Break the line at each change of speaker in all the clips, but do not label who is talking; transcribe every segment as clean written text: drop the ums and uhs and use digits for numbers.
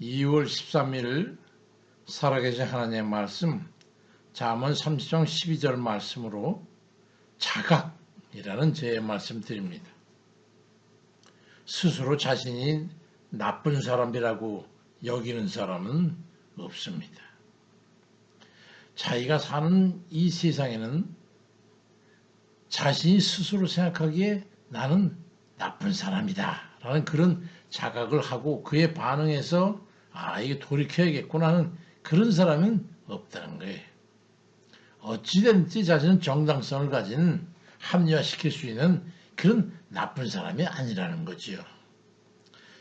2월 13일 살아계신 하나님의 말씀 잠언 30장 12절 말씀으로 자각이라는 제 말씀 드립니다. 스스로 자신이 나쁜 사람이라고 여기는 사람은 없습니다. 자기가 사는 이 세상에는 자신이 스스로 생각하기에 나는 나쁜 사람이다 라는 그런 자각을 하고 그에 반응해서 이게 돌이켜야겠구나 하는 그런 사람은 없다는 거예요. 어찌든지 자신은 정당성을 가진 합리화시킬 수 있는 그런 나쁜 사람이 아니라는 거지요.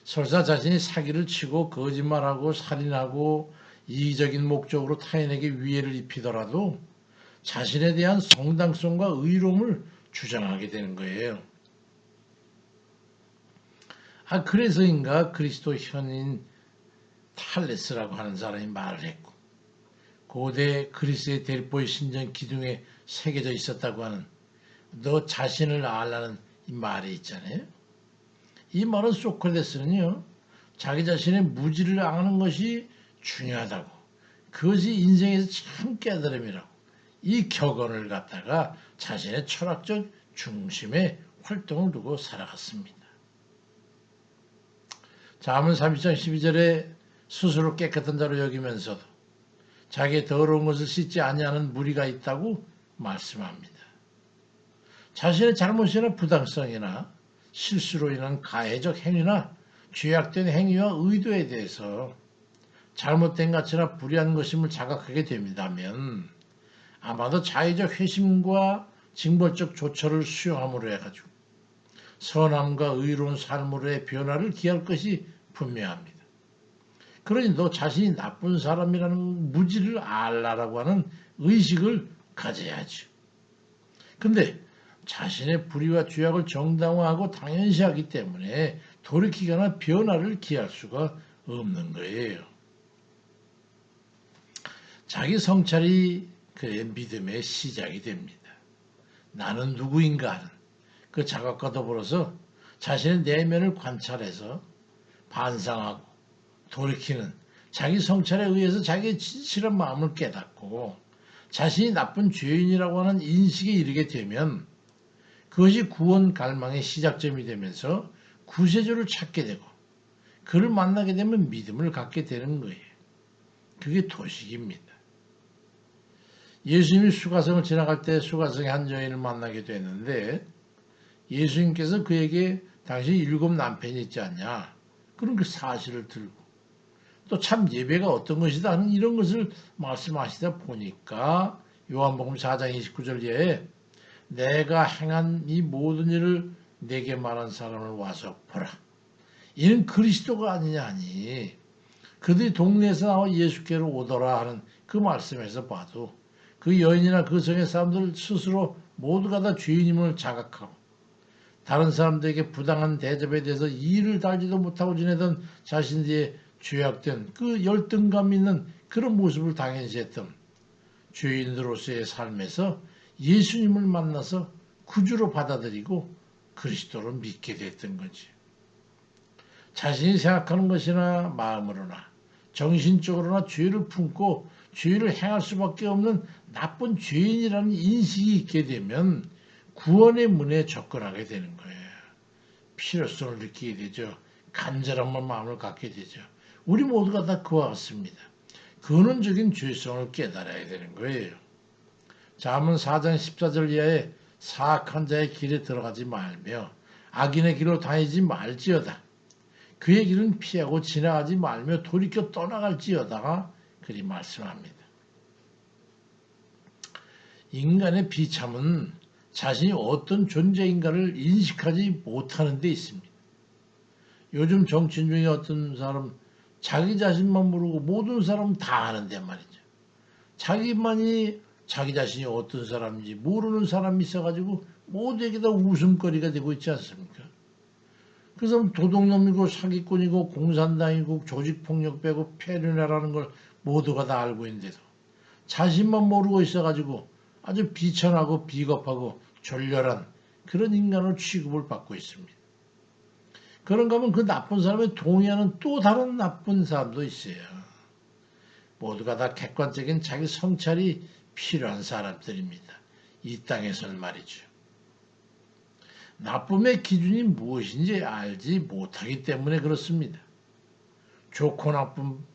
설사 자신이 사기를 치고 거짓말하고 살인하고 이기적인 목적으로 타인에게 위해를 입히더라도 자신에 대한 정당성과 의로움을 주장하게 되는 거예요. 그래서인가 그리스도 현인 탈레스라고 하는 사람이 말을 했고 고대 그리스의 델보이 신전 기둥에 새겨져 있었다고 하는 너 자신을 알라는 이 말이 있잖아요. 이 말은 소크라테스는요. 자기 자신의 무지를 아는 것이 중요하다고 그것이 인생에서 참 깨달음이라고 이 격언을 갖다가 자신의 철학적 중심에 활동을 두고 살아갔습니다. 잠언 30장 12절에 스스로 깨끗한 자로 여기면서도 자기의 더러운 것을 씻지 아니하는 무리가 있다고 말씀합니다. 자신의 잘못이나 부당성이나 실수로 인한 가해적 행위나 죄악된 행위와 의도에 대해서 잘못된 가치나 불의한 것임을 자각하게 됩니다면 아마도 자의적 회심과 징벌적 조처를 수용함으로 해가지고 선함과 의로운 삶으로의 변화를 기할 것이 분명합니다. 그러니 너 자신이 나쁜 사람이라는 무지를 알라라고 하는 의식을 가져야죠. 근데 자신의 불의와 죄악을 정당화하고 당연시하기 때문에 돌이키거나 변화를 기할 수가 없는 거예요. 자기 성찰이 그의 믿음의 시작이 됩니다. 나는 누구인가 하는 그 자각과 더불어서 자신의 내면을 관찰해서 반성하고 돌이키는 자기 성찰에 의해서 자기의 진실한 마음을 깨닫고 자신이 나쁜 죄인이라고 하는 인식에 이르게 되면 그것이 구원 갈망의 시작점이 되면서 구세주를 찾게 되고 그를 만나게 되면 믿음을 갖게 되는 거예요. 그게 도식입니다. 예수님이 수가성을 지나갈 때 수가성의 한 여인을 만나게 됐는데 예수님께서 그에게 당신이 7 남편이 있지 않냐 그런 그 사실을 들고 또 참 예배가 어떤 것이다 하는 이런 것을 말씀하시다 보니까 요한복음 4장 29절 에 내가 행한 이 모든 일을 내게 말한 사람을 와서 보라. 이는 그리스도가 아니냐 하니 그들이 동네에서 나와 예수께로 오더라 하는 그 말씀에서 봐도 그 여인이나 그 성의 사람들 스스로 모두가 다 죄인임을 자각하고 다른 사람들에게 부당한 대접에 대해서 이의를 달지도 못하고 지내던 자신들의 죄악된 그 열등감 있는 그런 모습을 당연시했던 죄인으로서의 삶에서 예수님을 만나서 구주로 받아들이고 그리스도로 믿게 됐던 거지. 자신이 생각하는 것이나 마음으로나 정신적으로나 죄를 품고 죄를 행할 수밖에 없는 나쁜 죄인이라는 인식이 있게 되면 구원의 문에 접근하게 되는 거예요. 필요성을 느끼게 되죠. 간절한 마음을 갖게 되죠. 우리 모두가 다 그와 같습니다. 근원적인 죄성을 깨달아야 되는 거예요. 잠언 4장 14절 이하에 사악한 자의 길에 들어가지 말며 악인의 길로 다니지 말지어다. 그의 길은 피하고 지나가지 말며 돌이켜 떠나갈지어다가 그리 말씀합니다. 인간의 비참은 자신이 어떤 존재인가를 인식하지 못하는 데 있습니다. 요즘 정치인 중에 어떤 사람 자기 자신만 모르고 모든 사람은 다 아는데 말이죠. 자기만이 자기 자신이 어떤 사람인지 모르는 사람이 있어가지고 모두에게 다 웃음거리가 되고 있지 않습니까? 그 사람 도둑놈이고 사기꾼이고 공산당이고 조직폭력배고 폐륜이라는 걸 모두가 다 알고 있는데도 자신만 모르고 있어가지고 아주 비천하고 비겁하고 졸렬한 그런 인간으로 취급을 받고 있습니다. 그런가 하면 그 나쁜 사람에 동의하는 또 다른 나쁜 사람도 있어요. 모두가 다 객관적인 자기 성찰이 필요한 사람들입니다. 이 땅에서는 말이죠. 나쁨의 기준이 무엇인지 알지 못하기 때문에 그렇습니다. 좋고 나쁨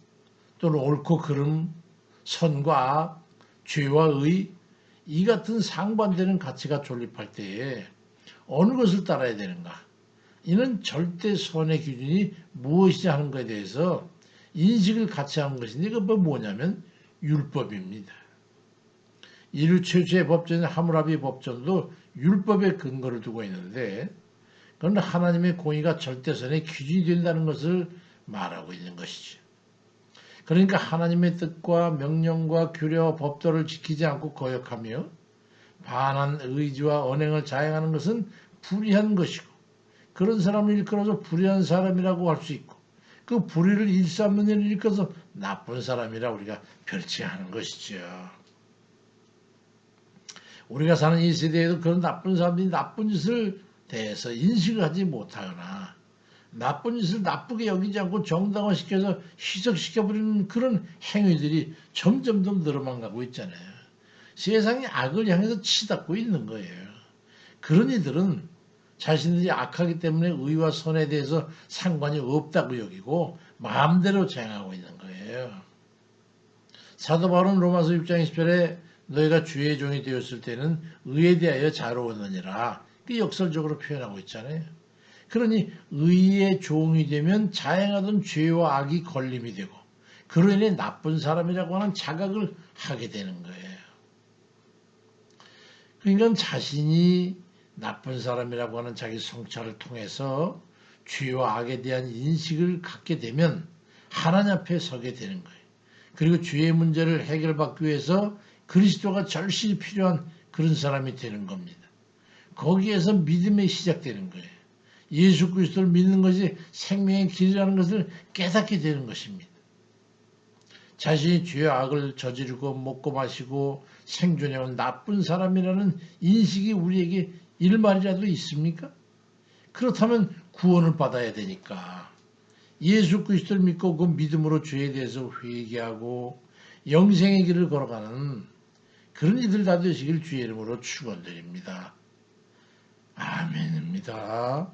또는 옳고 그름, 선과 악, 죄와 의, 이 같은 상반되는 가치가 존립할 때에 어느 것을 따라야 되는가? 이는 절대 선의 기준이 무엇이냐 하는 것에 대해서 인식을 같이 하는 것인데 그건 뭐냐면 율법입니다. 인류 최초의 법전인 하무라비 법전도 율법의 근거를 두고 있는데 그건 하나님의 공의가 절대선의 기준이 된다는 것을 말하고 있는 것이죠. 그러니까 하나님의 뜻과 명령과 규례와 법도를 지키지 않고 거역하며 반한 의지와 언행을 자행하는 것은 불의한 것이고 그런 사람을 일컬어서 불의한 사람이라고 할 수 있고 그 불의를 일삼는 일을 일컬어서 나쁜 사람이라 우리가 별칭하는 것이죠. 우리가 사는 이 세대에도 그런 나쁜 사람들이 나쁜 짓을 대해서 인식을 하지 못하거나 나쁜 짓을 나쁘게 여기지 않고 정당화시켜서 희석시켜버리는 그런 행위들이 점점 더 늘어만 가고 있잖아요. 세상이 악을 향해서 치닫고 있는 거예요. 그런 이들은 자신들이 악하기 때문에 의와 선에 대해서 상관이 없다고 여기고 마음대로 행하고 있는 거예요. 사도 바울은 로마서 6장 20절에 너희가 주의 종이 되었을 때는 의에 대하여 자로웠느니라 그 역설적으로 표현하고 있잖아요. 그러니 의의 종이 되면 자행하던 죄와 악이 걸림이 되고 그로 인해 나쁜 사람이라고 하는 자각을 하게 되는 거예요. 그러니까 자신이 나쁜 사람이라고 하는 자기 성찰을 통해서 죄와 악에 대한 인식을 갖게 되면 하나님 앞에 서게 되는 거예요. 그리고 죄의 문제를 해결받기 위해서 그리스도가 절실히 필요한 그런 사람이 되는 겁니다. 거기에서 믿음이 시작되는 거예요. 예수 그리스도를 믿는 것이 생명의 길이라는 것을 깨닫게 되는 것입니다. 자신이 죄와 악을 저지르고 먹고 마시고 생존해온 나쁜 사람이라는 인식이 우리에게 일말이라도 있습니까? 그렇다면 구원을 받아야 되니까 예수 그리스도를 믿고 그 믿음으로 죄에 대해서 회개하고 영생의 길을 걸어가는 그런 이들 다 되시길 주의 이름으로 축원드립니다. 아멘입니다.